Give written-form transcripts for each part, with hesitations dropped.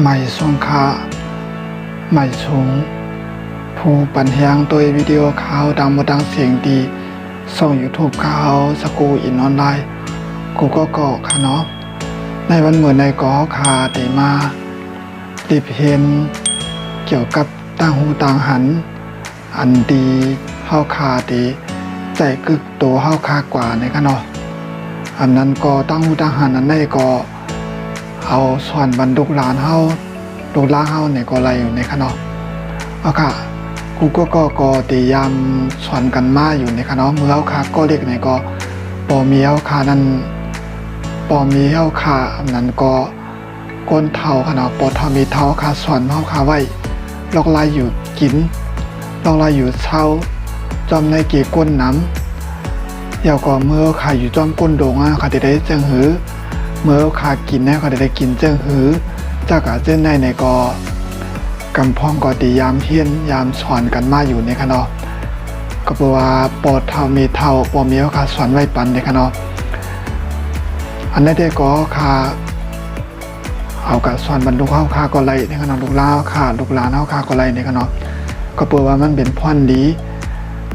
ใหม่สงค่าใหม่สูงผู้ปันแหงตัววิดีโอข่าวดังมาดังเสียงดีส่ง YouTube ข่าวสกูอินออนไลน์กูก็ก่อค่ะเนาะในวันเหมือนในก่อข่าเตมารีบเห็นเกี่ยวกับต่างหูต่างหันอันดีเฮาคาดีใจกึกตัวเฮาคากว่าในค่ะเนาะอันนั้นก็ต่างหูต่างหันอันในก็เอาส่วนบรรดุกหลานเฮาลูกหลานเฮาเนี่ยก็ไรอยู่ในค่ะเนาะเอาค่ะกูก็ตียามสอนกันมาอยู่ในค่ะเนาะเมื่อเฮาคาก็เล็กในก็ปอมีเฮาคานั้นปอมีเฮาคาอันนั้นก็ก้นเท่าค่ะเนาะปอเท่ามีเท่าคาสอนเฮาคาไว้ลอกลายอยู่กินลอกลายอยู่เช้าจอมในเกี่ก้นน้ำเดี๋ยวก็เมื่อขาอยู่จอมก้นโด่งขาจะได้เจิงหือเมื่อขากินเนี่ยขาจะได้กินเจิงหือจากอาเจ้นในก็กำพองก็ตียามเฮียนยามสอนกันมาอยู่ในค่ะเนาะก็เพราะว่าปอเท่ามีเท่าปอมีเฮาคาสอนไว้ปันในค่ะเนาะอันนี้ได้ก็ขาเอากับสอนบรรลุเฮาคาก็ไรในค่ะเนาะลูกหลานเฮาคาลูกหลานเฮาคาก็ไรในค่ะเนาะก็เพราะว่ามันเป็นพรดี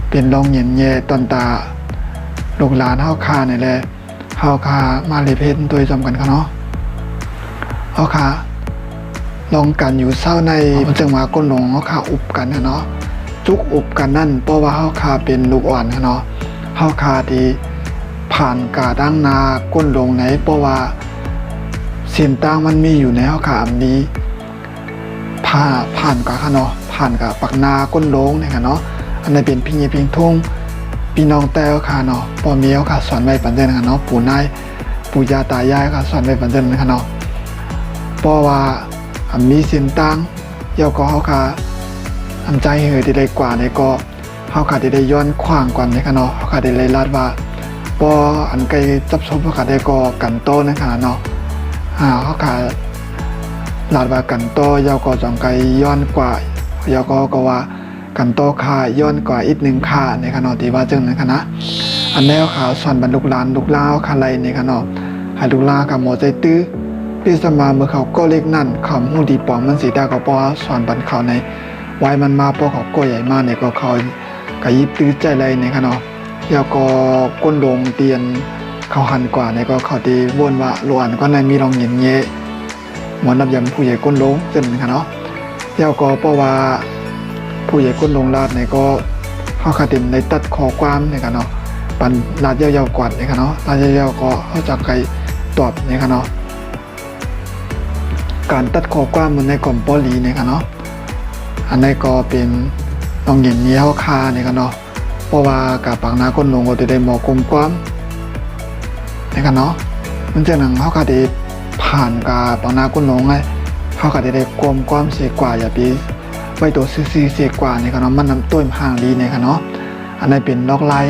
เป็นรองเย็นแย่ตอนตาลูกหลานเฮาคาเนี่ยแหละเฮาคามาเลเพนตัวจำกันค่ะเนาะเฮาคาลองกันอยู่เศร้าในจังหวะก้นหลงเฮาคาอุบกันเนาะจุกอุบกันนั่นเพราะว่าเฮาคาเป็นลูกอ่อนเนาะเฮาคาที่ผ่านกาดังนาก้นหลงไหนเพราะว่าเส้นต่างมันมีอยู่ในเฮาคาอันนี้ผ่านกาค่ะเนาะผ่านกาปักนาก้นหลงเนี่ยค่ะเนาะอันนี้เป็นพี่ใหญ่พี่ทุ่งพี่น้องแต่เฮาคาเนาะปอมีเฮาคาสอนไว้ปันเดินค่ะเนาะปู่นายปู่ย่าตายายค่ะสอนไว้ปันเดินค่ะเนาะเพราะว่ามีเส้นต่างเดี๋ยวก็เฮาคาอันใจเหือได้กว่าในก็เฮาคาได้ย้อนขวางกว่าในค่ะเนาะเฮาคาได้ลาดว่าปออันไกลจับซบเฮาคาได้ก็กันโตนะคะเนาะเฮาคาลาดว่ากันโตเยาก็จองไกลย้อนกว่าเยาก็ว่ากันโตค่าย้อนกว่าอีก1ค่าในค่ะเนาะที่ว่าจังนั้นค่ะนะอันแนวข่าวสอนบรรลุหลานลูกหลานคาไรในค่ะเนาะให้ลูกหลานกับหมอใจตื้อพี่สมาเมื่อเขาก็เล็กนั่นคำหูดีปองมันสีดาก็ปอสอนบรรเขาในไว้มันมาปอเขาก็ใหญ่มากเนี่ยก็เขากะยิบตื้อใจไรในค่ะเนาะเยาก็ก้นลงเตียนเขาหันกว่าเนี่ยก็เขาดีวนว่าหลวนก็ในมีรองเงียนเงี้ยหมอนับยำผู้ใหญ่ก้นลงจนค่ะเนาะเยาก็เพราะว่าผู้ใหญ่ก้นลงลาดเนี่ยก็เขาขาดเต็มในตัดคอความเนี่ยค่ะเนาะปันลาดยาวๆกว่าเนี่ยค่ะเนาะลาดยาวๆก็เขาจะไกลตอบเนี่ยค่ะเนาะการตัดคอความมันในกล่อมปอลีเนี่ยค่ะเนาะอันนี้ก็เป็นลองเงียนเงี้ยเขาคาเนี่ยค่ะเนาะเพราะว่ากับปากนาก้นลงก็จะได้หมอกลมความเนี่ยค่ะเนาะมันจะหนังเขาขาดผ่านกับปากนาก้นลงไงเขาขาดได้กลมความเสียกว่าอย่าปีไว้ตัวซีเสียกว่าเนี่ยค่ะเนาะมันน้ำต้นห่างดีเนี่ยค่ะเนาะอันนี้เป็นลอกไล่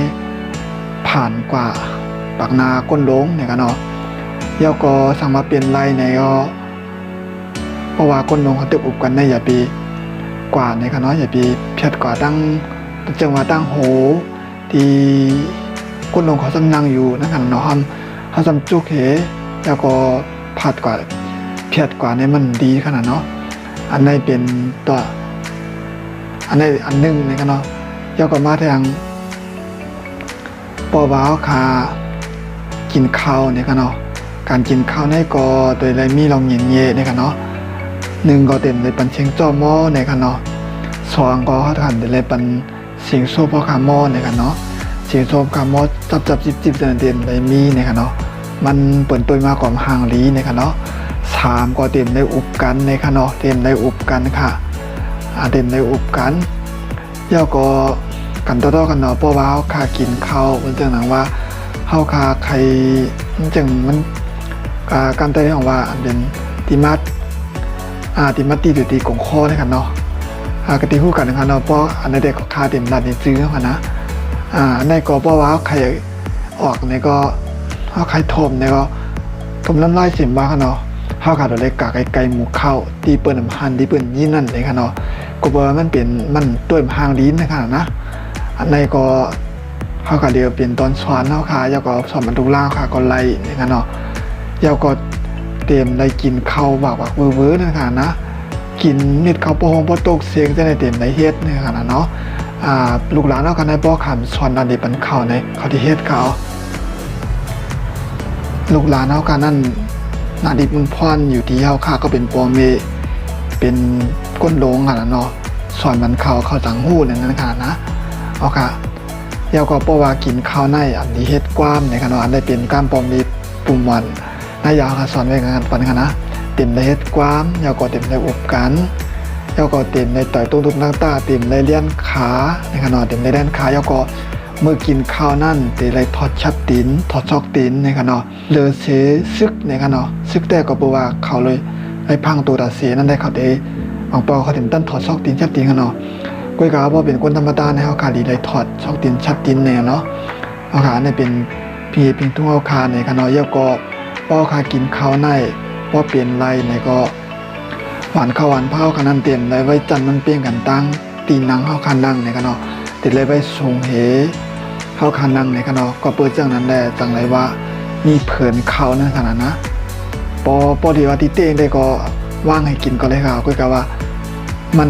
ผ่านกว่าปากนาก้นลงเนี่ยค่ะเนาะเดี๋ยวก็สั่งมาเปลี่ยนไล่เนี่ยก็เพราะว่าก้นลงเขาตึกอุบกันในอย่าปีกว่าเนี่ยค่ะเนาะอย่าปีเพียดกว่าตั้งจังหวะตั้งโหที่ก้นลงเขาสำนังอยู่นะครับเนาะเขาสำจุกเหแล้วก็ผัดกว่าเพียดกว่าเนี่ยมันดีขนาดเนาะอันนี้เป็นตัวอันนี้อันนึงนะครับเนาะเดี๋ยวก็มาทางปอบ่าวคากินข้าวเนี่ยครับเนาะการกินข้าวในก็โดยไรมีลองเย็นเย่เนี่ยครับเนาะ1ก็เต็มเลยปันเชียงจ้อหม้อเนี่ยครับเนาะ2ก็เขาทานเลยปันเสียงโซ่พ่อคาหม้อเนี่ยครับเนาะเสียงโซ่คาหม้อจับจิบเด่นเลยมีเนี่ยครับเนาะมันเปิดตัวมาก่อนห่างลีเนี่ยครับเนาะ3ก็เต็มได้อุบกันเนี่ยครับเนาะเต็มได้อุบกันค่ะเต็มได้อุบกันเดี๋ยวก็กันต่อกันเนาะเพราะว่าเฮาคากินข้าวมันจังหนังว่าเฮาคาใครมันจังมันการได้ของว่าอันเป็นติมัดตีหรือตีกงคอนะครับเนาะกติคู่กันนะครับเนาะเพราะอันนี้เด็กก็คาเต็มรัดในซื้อเขานะในก็เพราะว่าใครออกในก็เขาใครทมในก็ทมน้ำลายเสียมบ้างเนาะเขาขาดอะไรกะไกลหมูเข้าตีเปิดน้ำพันตีเปิดยี่นั่นเลยค่ะเนาะก็บอกว่ามันเป็นมันตัวห่างลิ้นนะครับนะอันในก็เขาขาดเดียวเป็นตอนสอนเขาขาเยาก็สอนบรรทุกล่างขาก็ไล่นะครับเนาะเยาก็ เต็มได้กินข้าวบักเวอร์นั่นค่ะนะกินเม็ดข้าวโพดบ่ตกเสียงจะได้เต็มได้เฮ็ดนี่ค่ะนะเนาะลูกหลานเฮากันได้บ่คำสอนอันนี้เป็นข้าวในเขาที่เฮ็ดเขาลูกหลานเฮากันนั่นนาดิบมุนพรอยู่ที่เฮาค่ะก็เป็นพ่อแม่เป็นก้นโลงค่ะนะเนาะสอนมันเข้าจังหู้นั่นค่ะนะเอาค่ะเฮาก็บ่ว่ากินข้าวในอันนี้เฮ็ดกว้ามในค่ะเนาะอันได้เป็นก้ามปอมมีปุ่มวันนายาค่ะสอนไว้กันปันค่ะนะเต็มได้เฮ็ดกว้ามเฮาก็เต็มได้อบกันเฮาก็เต็มในต่อยตุ้งๆต่างๆเต็มได้เลี้ยนขาในค่ะเนาะเต็มได้แล่นขาเฮาก็เมื่อกินข้าวนั่นเตเลยทอดชับตีนทอดซอกตีนในค่ะเนาะเลอเสซึกในค่ะเนาะซึกแต่ก็บ่ว่าเขาเลยไอ้พังตัวตาเสนั่นได้เขาได้บางเปาเขาถึงตั้นถอดซอกตีนชับตีนค่ะเนาะก้อยกาบ่เป็นคนธรรมดาในเฮาคาดีเลยถอดซอกตีนชับตีนแน่เนาะเอาขาเนี่ยเป็นพี่เพียงทุ่งเอาคาในค่ะเนาะเฮาก็ป้อคากินข้าวในบ่เปลี่ยนไรในก็หวานข้าวหวานเผากันนั้นเต็มเลยไว้จันมันเปลี่ยนกันตั้งตีนหนังเฮาคันดังในค่ะเนาะติดเลยไว้ส่งเหเฮาคันดังในค่ะเนาะก็เปิดจังนั้นแหละจังไรว่ามีเผินข้าวนั่นขนาดนะปอดีว่าติเต้งได้ก็ว่างให้กินก็เลยค่ะก้อยกาว่ามัน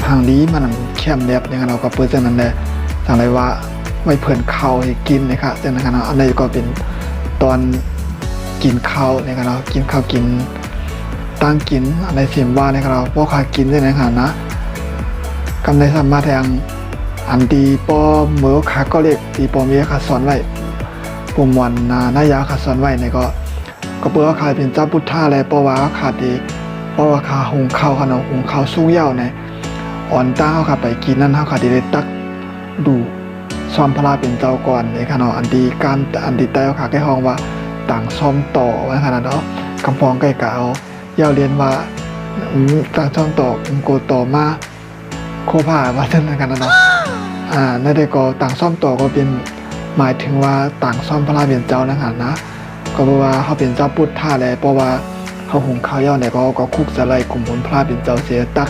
ห่างดีมันแคมแลบในค่ะเนาะก็เปิดจังนั้นแหละจังไรว่าไว้เผินข้าวให้กินนะคะจังนั้นค่ะเนาะอันนี้ก็เป็นตอนกินข้าวในค่ะเนาะกินข้าวกินตั้งกินอะไรเสียมว่าในค่ะเนาะบ่ค่ากินได้ในค่ะนะกำไรสามารถแทงอันตีปอเหมือขาก็เรียกตีปอมีขาสอนไว้ปุ่มวันนายาขาสอนไว้ในก็เปิดว่าขาเป็นเจ้าพุทธาอะไรปอว่าขาดีปอว่าขาหุงข้าวขนมหุงข้าวสู้เย่าในอ่อนต้าเขาขาไปกินนั่นเขาขาดีเลยตักดูซ้อมพระราเป็นเจ้าก่อนในขณะอันดีการอันดีใต้เขาขาแก้ห้องว่าต่างซ้อมต่อไว้ขนาดเนาะกำพองใกล้เก่าเย่าเรียนว่าต่างซ้อมต่อโกต่อมาโคผ่าว่าเช่นกันนะเนาะนั่นได้ก็ต่างซ่อมต่อก็เป็นหมายถึงว่าต่างซ่อมพระราเป็นเจ้านะครับนะก็เพราะว่าเขาเป็นเจ้าพุทธาแล้วเพราะว่าเขาหุงข้าวเย่าเนี่ยก็คุกสไลกลุ่มผลพระเป็นเจ้าเสียตัก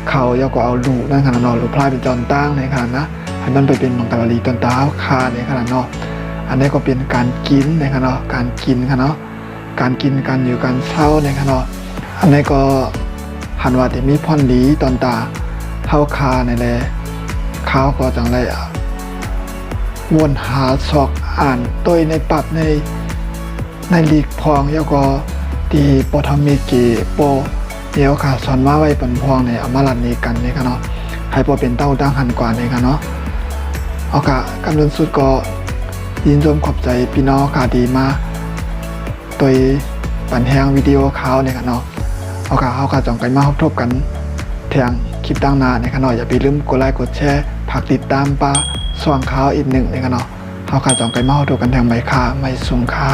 เขาเย่าก็เอาลูกนั่นขนาดนอนหรือพระเป็นเจ้าตั้งในขนาดนะให้มันไปเป็นมังกรลีตนตาคาในขนาดนอนอันนี้ก็เป็นการกินในขนาดการกินค่ะเนาะการกินการอยู่การเศร้าในขนาดอันนี้ก็หันว่าจะมีพ่อนดีตอนตาเท่าคาในแลข้าวก็จังไรวนหาศอกอ่านตัวในปรับในลีกพองเยาก็ตีปทมีกีโปเดี๋ยวค่ะสอนมาไว้เป็นพองในอมาลันนี้กันนี่ค่ะเนาะให้พอเป็นเต้าตั้งหันกว่านี่ค่ะเนาะเอาค่ะกำลังสุดก็ยินชมขอบใจพี่น้องค่ะดีมาตัวปันแหงวิดีโอข่าวเนี่ยค่ะเนาะเอาค่ะจ่องกันมาทบกันแทงคลิปตั้งนานในขณะอย่าไปลืมกดไลค์กดแชร์ผักติดตามปลาส่องข่าวอีกหนึ่งในขณะเขาขาจ่องกันมาทบกันแทงใบค่าไม่สูงค่า